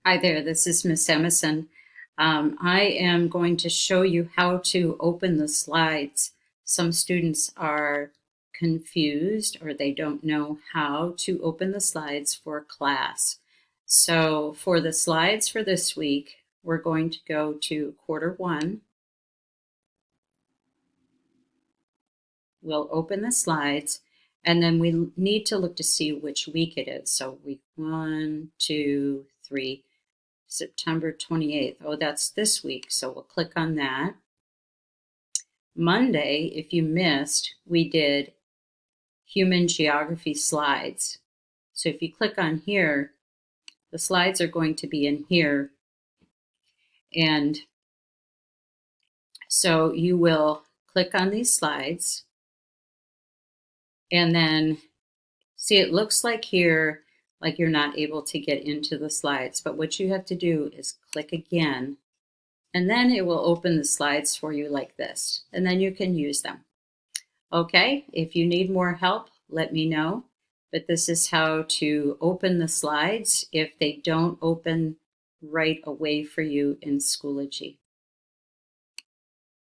Hi there, this is Miss Emerson. I am going to show you how to open the slides. Some students are confused or they don't know how to open the slides for class. So for the slides for this week, we're going to go to quarter one. We'll open the slides and then we need to look to see which week it is. So week 1, 2, 3. September 28th. Oh, that's this week. So we'll click on that. Monday, if you missed, we did human geography slides. So if you click on here, the slides are going to be in here. And so you will click on these slides and then see it looks like here, like you're not able to get into the slides. But what you have to do is click again. And then it will open the slides for you like this, and then you can use them. Okay, if you need more help, let me know. But this is how to open the slides if they don't open right away for you in Schoology.